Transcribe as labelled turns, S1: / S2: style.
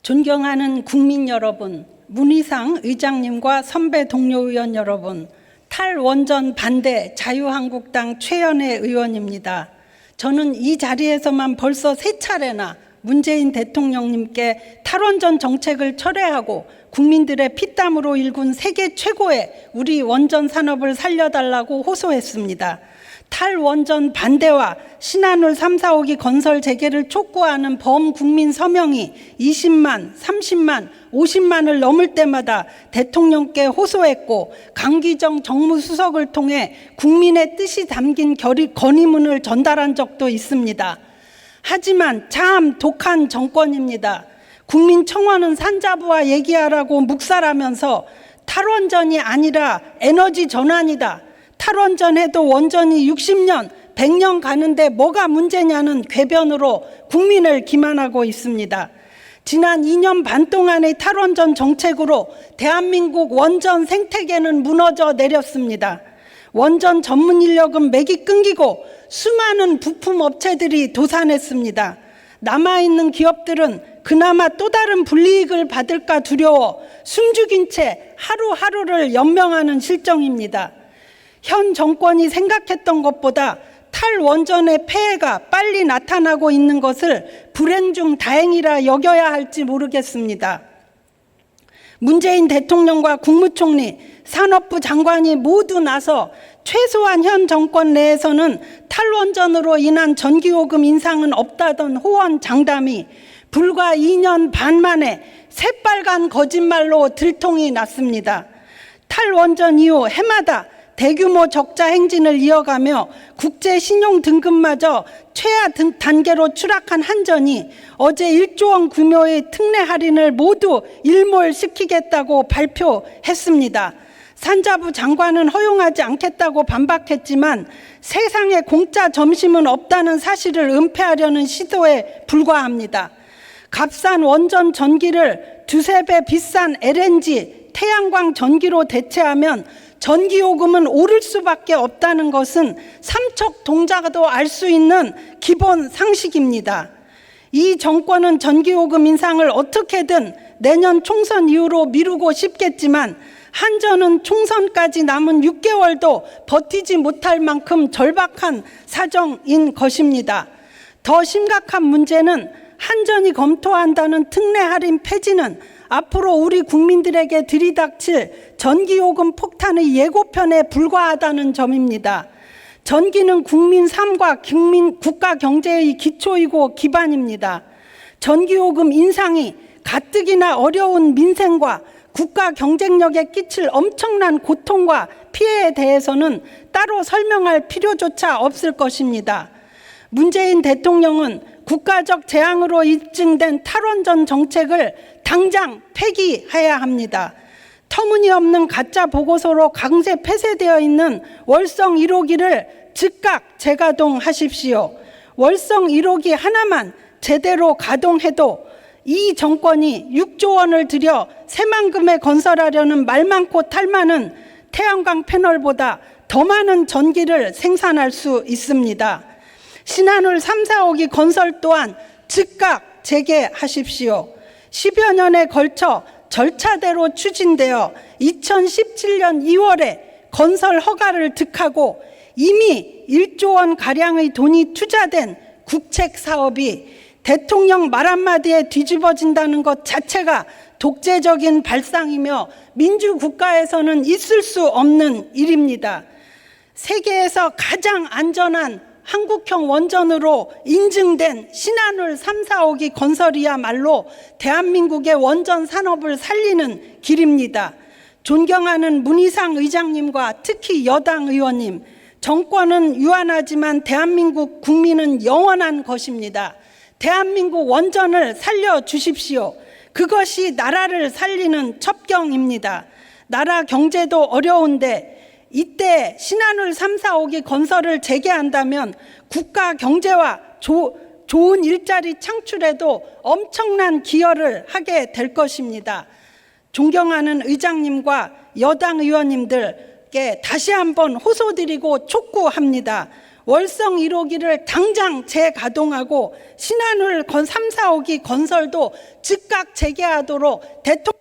S1: 존경하는 국민 여러분, 문희상 의장님과 선배 동료 의원 여러분, 탈원전 반대 자유한국당 최연애 의원입니다. 저는 이 자리에서만 벌써 3차례나 문재인 대통령님께 탈원전 정책을 철회하고 국민들의 피땀으로 일군 세계 최고의 우리 원전 산업을 살려달라고 호소했습니다. 탈원전 반대와 신한울 3, 4호기 건설 재개를 촉구하는 범국민 서명이 20만, 30만, 50만을 넘을 때마다 대통령께 호소했고 강기정 정무수석을 통해 국민의 뜻이 담긴 건의문을 전달한 적도 있습니다. 하지만 참 독한 정권입니다. 국민청원은 산자부와 얘기하라고 묵살하면서 탈원전이 아니라 에너지 전환이다. 탈원전해도 원전이 60년, 100년 가는데 뭐가 문제냐는 궤변으로 국민을 기만하고 있습니다. 지난 2년 반 동안의 탈원전 정책으로 대한민국 원전 생태계는 무너져 내렸습니다. 원전 전문 인력은 맥이 끊기고 수많은 부품 업체들이 도산했습니다. 남아있는 기업들은 그나마 또 다른 불이익을 받을까 두려워 숨죽인 채 하루하루를 연명하는 실정입니다. 현 정권이 생각했던 것보다 탈원전의 폐해가 빨리 나타나고 있는 것을 불행 중 다행이라 여겨야 할지 모르겠습니다. 문재인 대통령과 국무총리, 산업부 장관이 모두 나서 최소한 현 정권 내에서는 탈원전으로 인한 전기요금 인상은 없다던 호언장담이 불과 2년 반 만에 새빨간 거짓말로 들통이 났습니다. 탈원전 이후 해마다 대규모 적자 행진을 이어가며 국제 신용 등급마저 최하 단계로 추락한 한전이 어제 1조 원 규모의 특례 할인을 모두 일몰시키겠다고 발표했습니다. 산자부 장관은 허용하지 않겠다고 반박했지만 세상에 공짜 점심은 없다는 사실을 은폐하려는 시도에 불과합니다. 값싼 원전 전기를 두세 배 비싼 LNG, 태양광 전기로 대체하면 전기요금은 오를 수밖에 없다는 것은 삼척 동자도 알 수 있는 기본 상식입니다. 이 정권은 전기요금 인상을 어떻게든 내년 총선 이후로 미루고 싶겠지만 한전은 총선까지 남은 6개월도 버티지 못할 만큼 절박한 사정인 것입니다. 더 심각한 문제는 한전이 검토한다는 특례 할인 폐지는 앞으로 우리 국민들에게 들이닥칠 전기요금 폭탄의 예고편에 불과하다는 점입니다. 전기는 국민 삶과 국가 경제의 기초이고 기반입니다. 전기요금 인상이 가뜩이나 어려운 민생과 국가 경쟁력에 끼칠 엄청난 고통과 피해에 대해서는 따로 설명할 필요조차 없을 것입니다. 문재인 대통령은 국가적 재앙으로 입증된 탈원전 정책을 당장 폐기해야 합니다. 터무니없는 가짜 보고서로 강제 폐쇄되어 있는 월성 1호기를 즉각 재가동하십시오. 월성 1호기 하나만 제대로 가동해도 이 정권이 6조 원을 들여 새만금에 건설하려는 말 많고 탈 많은 태양광 패널보다 더 많은 전기를 생산할 수 있습니다. 신한울 3, 4호기 건설 또한 즉각 재개하십시오. 10여 년에 걸쳐 절차대로 추진되어 2017년 2월에 건설 허가를 득하고 이미 1조 원가량의 돈이 투자된 국책 사업이 대통령 말 한마디에 뒤집어진다는 것 자체가 독재적인 발상이며 민주국가에서는 있을 수 없는 일입니다. 세계에서 가장 안전한 한국형 원전으로 인증된 신한울 3, 4호기 건설이야말로 대한민국의 원전 산업을 살리는 길입니다. 존경하는 문희상 의장님과 특히 여당 의원님, 정권은 유한하지만 대한민국 국민은 영원한 것입니다. 대한민국 원전을 살려주십시오. 그것이 나라를 살리는 첩경입니다. 나라 경제도 어려운데 이때 신한울 3, 4호기 건설을 재개한다면 국가 경제와 좋은 일자리 창출에도 엄청난 기여를 하게 될 것입니다. 존경하는 의장님과 여당 의원님들께 다시 한번 호소드리고 촉구합니다. 월성 1호기를 당장 재가동하고 신한울 3, 4호기 건설도 즉각 재개하도록 대통령